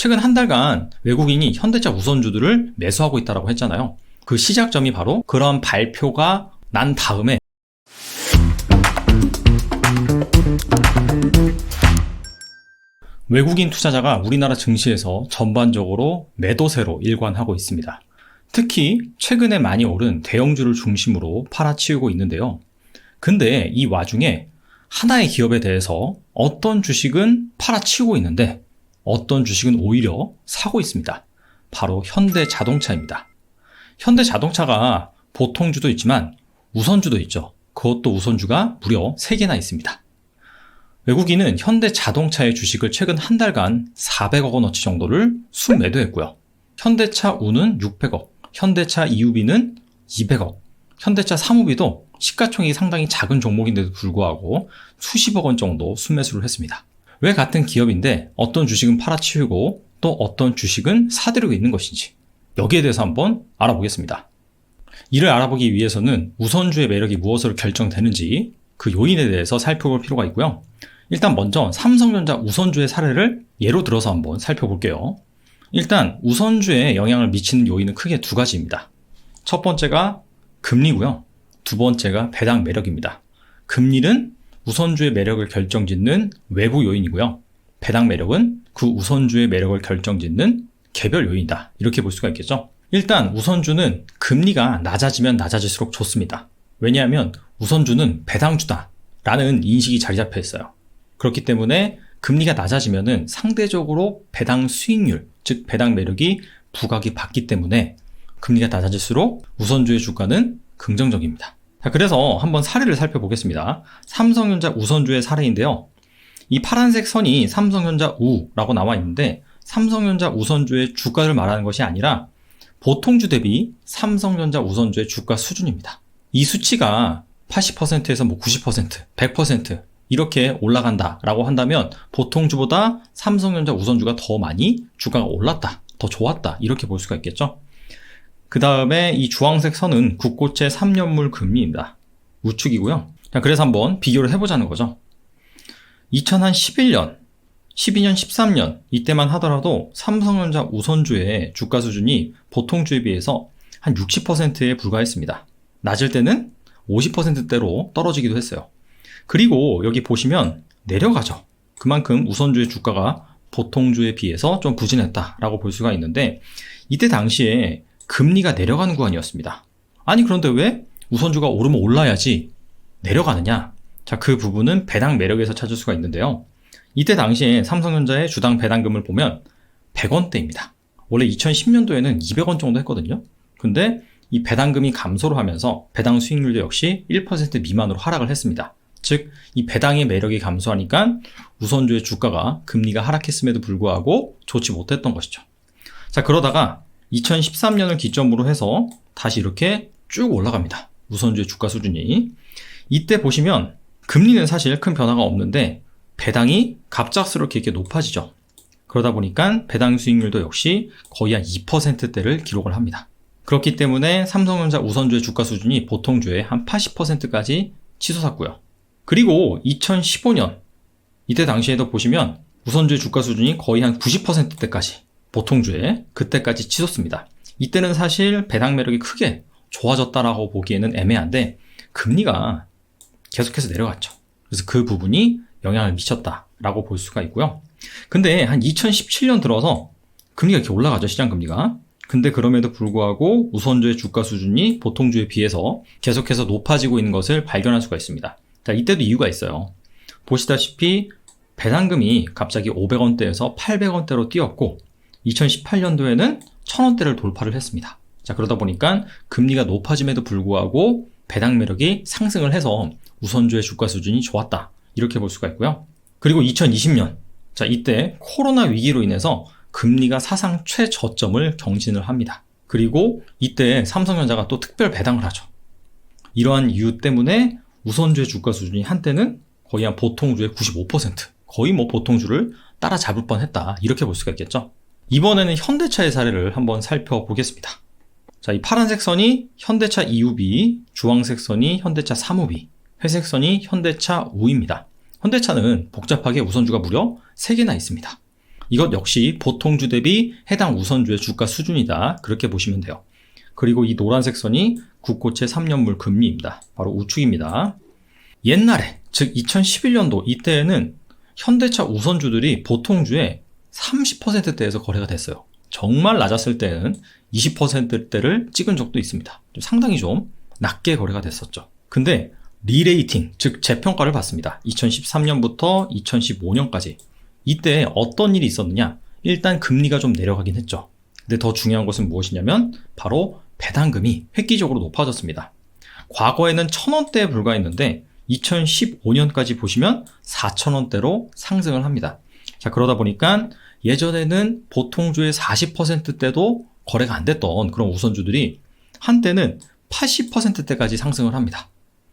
최근 한 달간 외국인이 현대차 우선주들을 매수하고 있다고 했잖아요. 그 시작점이 바로 그런 발표가 난 다음에 외국인 투자자가 우리나라 증시에서 전반적으로 매도세로 일관하고 있습니다. 특히 최근에 많이 오른 대형주를 중심으로 팔아치우고 있는데요. 근데 이 와중에 하나의 기업에 대해서 어떤 주식은 팔아치우고 있는데 어떤 주식은 오히려 사고 있습니다. 바로 현대자동차입니다. 현대자동차가 보통주도 있지만 우선주도 있죠. 그것도 우선주가 무려 3개나 있습니다. 외국인은 현대자동차의 주식을 최근 한 달간 400억 원어치 정도를 순매도했고요. 현대차 우는 600억, 현대차 EUV는 200억, 현대차 사무비도 시가총액이 상당히 작은 종목인데도 불구하고 수십억 원 정도 순매수를 했습니다. 왜 같은 기업인데 어떤 주식은 팔아치우고 또 어떤 주식은 사들이고 있는 것인지 여기에 대해서 한번 알아보겠습니다. 이를 알아보기 위해서는 우선주의 매력이 무엇으로 결정되는지 그 요인에 대해서 살펴볼 필요가 있고요. 일단 먼저 삼성전자 우선주의 사례를 예로 들어서 한번 살펴볼게요. 일단 우선주에 영향을 미치는 요인은 크게 2가지입니다. 첫 번째가 금리고요. 두 번째가 배당 매력입니다. 금리는 우선주의 매력을 결정짓는 외부 요인이고요. 배당 매력은 그 우선주의 매력을 결정짓는 개별 요인이다. 이렇게 볼 수가 있겠죠. 일단 우선주는 금리가 낮아지면 낮아질수록 좋습니다. 왜냐하면 우선주는 배당주다 라는 인식이 자리 잡혀 있어요. 그렇기 때문에 금리가 낮아지면 상대적으로 배당 수익률, 즉 배당 매력이 부각이 받기 때문에 금리가 낮아질수록 우선주의 주가는 긍정적입니다. 자, 그래서 한번 사례를 살펴보겠습니다. 삼성전자 우선주의 사례인데요. 이 파란색 선이 삼성전자 우라고 나와 있는데 삼성전자 우선주의 주가를 말하는 것이 아니라 보통주 대비 삼성전자 우선주의 주가 수준입니다. 이 수치가 80%에서 90%, 100% 이렇게 올라간다라고 한다면 보통주보다 삼성전자 우선주가 더 많이 주가가 올랐다, 더 좋았다 이렇게 볼 수가 있겠죠. 그 다음에 이 주황색 선은 국고채 3년물 금리입니다. 우측이고요. 자, 그래서 한번 비교를 해보자는 거죠. 2011년, 12년, 13년 이때만 하더라도 삼성전자 우선주의 주가 수준이 보통주에 비해서 한 60%에 불과했습니다. 낮을 때는 50%대로 떨어지기도 했어요. 그리고 여기 보시면 내려가죠. 그만큼 우선주의 주가가 보통주에 비해서 좀 부진했다라고 볼 수가 있는데 이때 당시에 금리가 내려가는 구간이었습니다. 아니 그런데 왜 우선주가 오르면 올라야지 내려가느냐? 자, 그 부분은 배당 매력에서 찾을 수가 있는데요. 이때 당시에 삼성전자의 주당 배당금을 보면 100원대입니다. 원래 2010년도에는 200원 정도 했거든요. 근데 이 배당금이 감소를 하면서 배당 수익률도 역시 1% 미만으로 하락을 했습니다. 즉, 이 배당의 매력이 감소하니까 우선주의 주가가 금리가 하락했음에도 불구하고 좋지 못했던 것이죠. 자, 그러다가 2013년을 기점으로 해서 다시 이렇게 쭉 올라갑니다. 우선주의 주가 수준이. 이때 보시면 금리는 사실 큰 변화가 없는데 배당이 갑작스럽게 이렇게 높아지죠. 그러다 보니까 배당 수익률도 역시 거의 한 2%대를 기록을 합니다. 그렇기 때문에 삼성전자 우선주의 주가 수준이 보통주의 한 80%까지 치솟았고요. 그리고 2015년 이때 당시에도 보시면 우선주의 주가 수준이 거의 한 90%대까지 보통주에 그때까지 치솟습니다. 이때는 사실 배당 매력이 크게 좋아졌다라고 보기에는 애매한데 금리가 계속해서 내려갔죠. 그래서 그 부분이 영향을 미쳤다라고 볼 수가 있고요. 근데 한 2017년 들어서 금리가 이렇게 올라가죠. 시장 금리가. 근데 그럼에도 불구하고 우선주의 주가 수준이 보통주에 비해서 계속해서 높아지고 있는 것을 발견할 수가 있습니다. 자, 이때도 이유가 있어요. 보시다시피 배당금이 갑자기 500원대에서 800원대로 뛰었고 2018년도에는 1000원대를 돌파를 했습니다. 자, 그러다 보니까 금리가 높아짐에도 불구하고 배당 매력이 상승을 해서 우선주의 주가 수준이 좋았다. 이렇게 볼 수가 있고요. 그리고 2020년, 자, 이때 코로나 위기로 인해서 금리가 사상 최저점을 경신을 합니다. 그리고 이때 삼성전자가 또 특별 배당을 하죠. 이러한 이유 때문에 우선주의 주가 수준이 한때는 거의 한 보통주의 95%, 거의 뭐 보통주를 따라잡을 뻔했다. 이렇게 볼 수가 있겠죠. 이번에는 현대차의 사례를 한번 살펴보겠습니다. 자, 이 파란색 선이 현대차 EUV, 주황색 선이 현대차 사무비, 회색 선이 현대차 우입니다. 현대차는 복잡하게 우선주가 무려 3개나 있습니다. 이것 역시 보통주 대비 해당 우선주의 주가 수준이다. 그렇게 보시면 돼요. 그리고 이 노란색 선이 국고채 3년물 금리입니다. 바로 우측입니다. 옛날에, 즉 2011년도 이때에는 현대차 우선주들이 보통주의 30%대에서 거래가 됐어요. 정말 낮았을 때는 20%대를 찍은 적도 있습니다. 상당히 좀 낮게 거래가 됐었죠. 근데 리레이팅, 즉 재평가를 받습니다. 2013년부터 2015년까지. 이때 어떤 일이 있었느냐? 일단 금리가 좀 내려가긴 했죠. 근데 더 중요한 것은 무엇이냐면 바로 배당금이 획기적으로 높아졌습니다. 과거에는 1,000원대에 불과했는데 2015년까지 보시면 4,000원대로 상승을 합니다. 자, 그러다 보니까 예전에는 보통주의 40%대도 거래가 안 됐던 그런 우선주들이 한때는 80%대까지 상승을 합니다.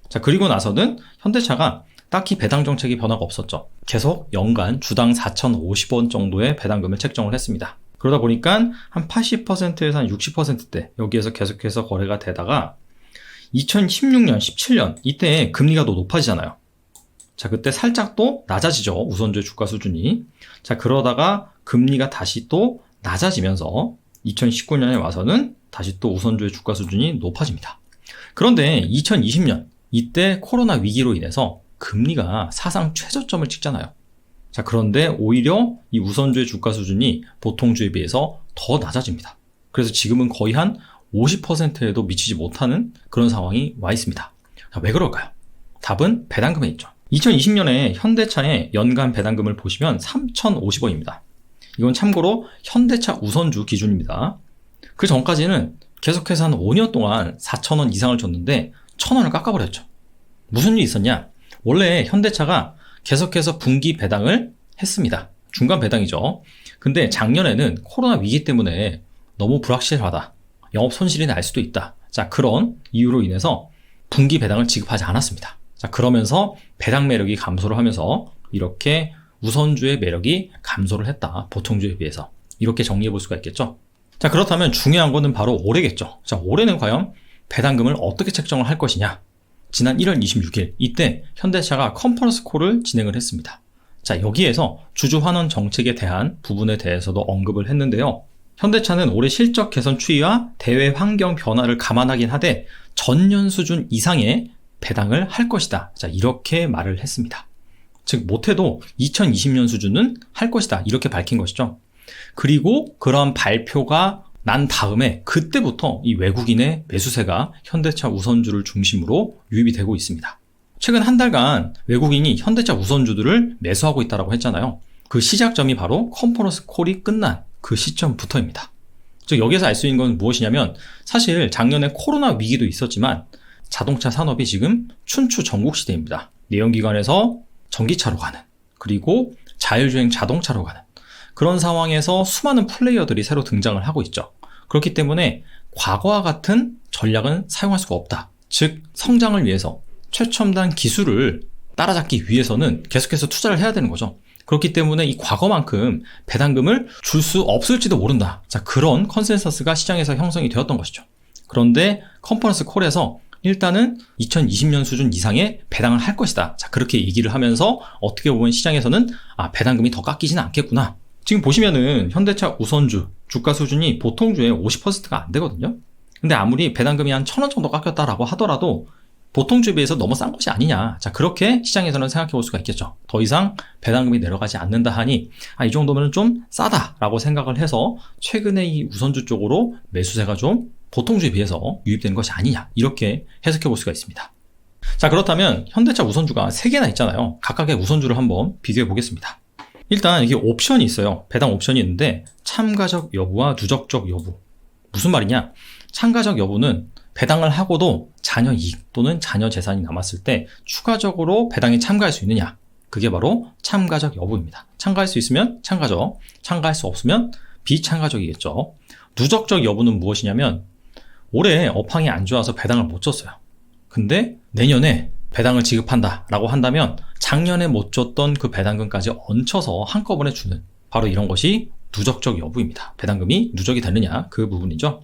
자, 그리고 나서는 현대차가 딱히 배당 정책이 변화가 없었죠. 계속 연간 주당 4,050원 정도의 배당금을 책정을 했습니다. 그러다 보니까 한 80%에서 한 60%대 여기에서 계속해서 거래가 되다가 2016년, 17년 이때 금리가 더 높아지잖아요. 자, 그때 살짝 또 낮아지죠. 우선주의 주가 수준이. 자, 그러다가 금리가 다시 또 낮아지면서 2019년에 와서는 다시 또 우선주의 주가 수준이 높아집니다. 그런데 2020년 이때 코로나 위기로 인해서 금리가 사상 최저점을 찍잖아요. 자, 그런데 오히려 이 우선주의 주가 수준이 보통주에 비해서 더 낮아집니다. 그래서 지금은 거의 한 50%에도 미치지 못하는 그런 상황이 와 있습니다. 자, 왜 그럴까요? 답은 배당금에 있죠. 2020년에 현대차의 연간 배당금을 보시면 3,050원입니다. 이건 참고로 현대차 우선주 기준입니다. 그 전까지는 계속해서 한 5년 동안 4,000원 이상을 줬는데 1,000원을 깎아버렸죠. 무슨 일이 있었냐? 원래 현대차가 계속해서 분기 배당을 했습니다. 중간 배당이죠. 근데 작년에는 코로나 위기 때문에 너무 불확실하다. 영업 손실이 날 수도 있다. 자, 그런 이유로 인해서 분기 배당을 지급하지 않았습니다. 자, 그러면서 배당 매력이 감소를 하면서 이렇게 우선주의 매력이 감소를 했다. 보통주에 비해서. 이렇게 정리해 볼 수가 있겠죠. 자, 그렇다면 중요한 거는 바로 올해겠죠. 자, 올해는 과연 배당금을 어떻게 책정을 할 것이냐? 지난 1월 26일 이때 현대차가 컨퍼런스 콜을 진행을 했습니다. 자, 여기에서 주주 환원 정책에 대한 부분에 대해서도 언급을 했는데요. 현대차는 올해 실적 개선 추이와 대외 환경 변화를 감안하긴 하되 전년 수준 이상의 배당을 할 것이다. 자, 이렇게 말을 했습니다. 즉 못해도 2020년 수준은 할 것이다. 이렇게 밝힌 것이죠. 그리고 그런 발표가 난 다음에 그때부터 이 외국인의 매수세가 현대차 우선주를 중심으로 유입이 되고 있습니다. 최근 한 달간 외국인이 현대차 우선주들을 매수하고 있다고 했잖아요. 그 시작점이 바로 컨퍼런스 콜이 끝난 그 시점부터입니다. 즉 여기에서 알 수 있는 건 무엇이냐면 사실 작년에 코로나 위기도 있었지만 자동차 산업이 지금 춘추 전국 시대입니다. 내연기관에서 전기차로 가는, 그리고 자율주행 자동차로 가는 그런 상황에서 수많은 플레이어들이 새로 등장을 하고 있죠. 그렇기 때문에 과거와 같은 전략은 사용할 수가 없다. 즉 성장을 위해서 최첨단 기술을 따라잡기 위해서는 계속해서 투자를 해야 되는 거죠. 그렇기 때문에 이 과거만큼 배당금을 줄 수 없을지도 모른다. 자, 그런 컨센서스가 시장에서 형성이 되었던 것이죠. 그런데 컨퍼런스 콜에서 일단은 2020년 수준 이상의 배당을 할 것이다. 자, 그렇게 얘기를 하면서 어떻게 보면 시장에서는 배당금이 더 깎이지는 않겠구나. 지금 보시면은 현대차 우선주 주가 수준이 보통주의 50%가 안 되거든요. 근데 아무리 배당금이 한 1,000원 정도 깎였다라고 하더라도 보통주에 비해서 너무 싼 것이 아니냐. 자, 그렇게 시장에서는 생각해 볼 수가 있겠죠. 더 이상 배당금이 내려가지 않는다 하니 이 정도면 좀 싸다라고 생각을 해서 최근에 이 우선주 쪽으로 매수세가 좀 보통주에 비해서 유입되는 것이 아니냐. 이렇게 해석해 볼 수가 있습니다. 자, 그렇다면 현대차 우선주가 3개나 있잖아요. 각각의 우선주를 한번 비교해 보겠습니다. 일단 이게 옵션이 있어요. 배당 옵션이 있는데 참가적 여부와 누적적 여부. 무슨 말이냐? 참가적 여부는 배당을 하고도 자녀 이익 또는 자녀 재산이 남았을 때 추가적으로 배당에 참가할 수 있느냐? 그게 바로 참가적 여부입니다. 참가할 수 있으면 참가적, 참가할 수 없으면 비참가적이겠죠. 누적적 여부는 무엇이냐면 올해 업황이 안 좋아서 배당을 못 줬어요. 근데 내년에 배당을 지급한다라고 한다면 작년에 못 줬던 그 배당금까지 얹혀서 한꺼번에 주는 바로 이런 것이 누적적 여부입니다. 배당금이 누적이 되느냐 그 부분이죠.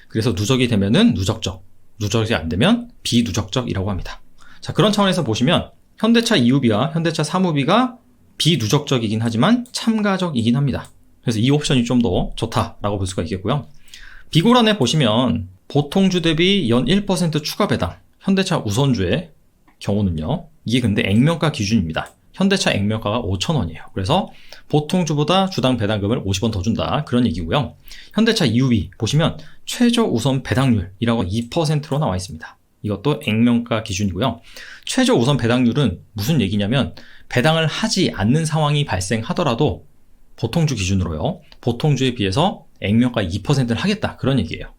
그래서 누적이 되면은 누적적, 누적이 안 되면 비누적적이라고 합니다. 자, 그런 차원에서 보시면 현대차 이후비와 현대차 사무비가 비누적적이긴 하지만 참가적이긴 합니다. 그래서 이 옵션이 좀 더 좋다라고 볼 수가 있겠고요. 비고란에 보시면 보통주 대비 연 1% 추가 배당, 현대차 우선주의 경우는요. 이게 근데 액면가 기준입니다. 현대차 액면가가 5,000원이에요. 그래서 보통주보다 주당 배당금을 50원 더 준다. 그런 얘기고요. 현대차 EUV 보시면 최저 우선 배당률이라고 2%로 나와 있습니다. 이것도 액면가 기준이고요. 최저 우선 배당률은 무슨 얘기냐면 배당을 하지 않는 상황이 발생하더라도 보통주 기준으로요. 보통주에 비해서 액면가 2%를 하겠다. 그런 얘기예요.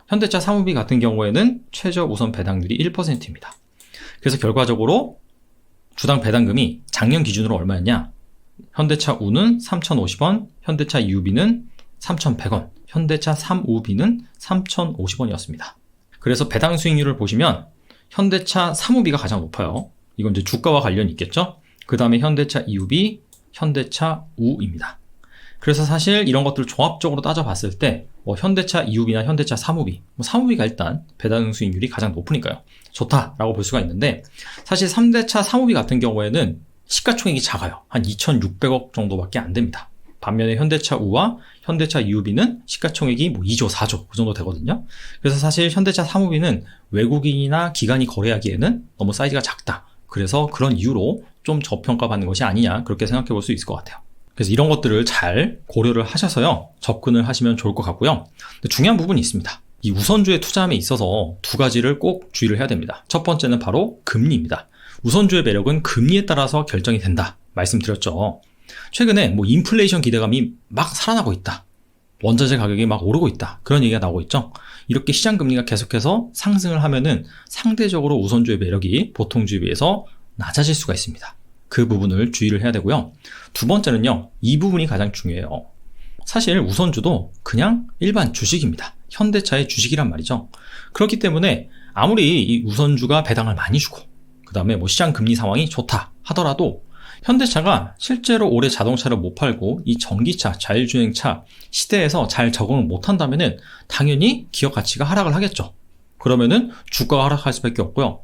현대차 사무비 같은 경우에는 최저 우선 배당률이 1%입니다. 그래서 결과적으로 주당 배당금이 작년 기준으로 얼마였냐? 현대차 우는 3,050원, 현대차 EUV는 3,100원, 현대차 3우비는 3,050원이었습니다. 그래서 배당 수익률을 보시면 현대차 3우비가 가장 높아요. 이건 이제 주가와 관련이 있겠죠? 그 다음에 현대차 EUV, 현대차 우입니다. 그래서 사실 이런 것들을 종합적으로 따져봤을 때 현대차 EUV나 현대차 3우비, 3우비가 일단 배당 수익률이 가장 높으니까요. 좋다라고 볼 수가 있는데 사실 3대차 3우비 같은 경우에는 시가총액이 작아요. 한 2,600억 정도밖에 안 됩니다. 반면에 현대차 우와 현대차 EUV는 시가총액이 2조, 4조 그 정도 되거든요. 그래서 사실 현대차 3우비는 외국인이나 기관이 거래하기에는 너무 사이즈가 작다. 그래서 그런 이유로 좀 저평가받는 것이 아니냐 그렇게 생각해 볼 수 있을 것 같아요. 그래서 이런 것들을 잘 고려를 하셔서요. 접근을 하시면 좋을 것 같고요. 근데 중요한 부분이 있습니다. 이 우선주에 투자함에 있어서 두 가지를 꼭 주의를 해야 됩니다. 첫 번째는 바로 금리입니다. 우선주의 매력은 금리에 따라서 결정이 된다. 말씀드렸죠. 최근에 인플레이션 기대감이 막 살아나고 있다. 원자재 가격이 막 오르고 있다. 그런 얘기가 나오고 있죠. 이렇게 시장 금리가 계속해서 상승을 하면은 상대적으로 우선주의 매력이 보통주에 비해서 낮아질 수가 있습니다. 그 부분을 주의를 해야 되고요. 두 번째는요. 이 부분이 가장 중요해요. 사실 우선주도 그냥 일반 주식입니다. 현대차의 주식이란 말이죠. 그렇기 때문에 아무리 이 우선주가 배당을 많이 주고 그 다음에 시장 금리 상황이 좋다 하더라도 현대차가 실제로 올해 자동차를 못 팔고 이 전기차, 자율주행차 시대에서 잘 적응을 못한다면은 당연히 기업 가치가 하락을 하겠죠. 그러면은 주가가 하락할 수밖에 없고요.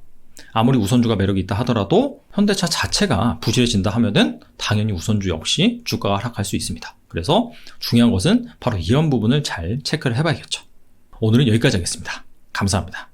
아무리 우선주가 매력이 있다 하더라도 현대차 자체가 부실해진다 하면은 당연히 우선주 역시 주가가 하락할 수 있습니다. 그래서 중요한 것은 바로 이런 부분을 잘 체크를 해봐야겠죠. 오늘은 여기까지 하겠습니다. 감사합니다.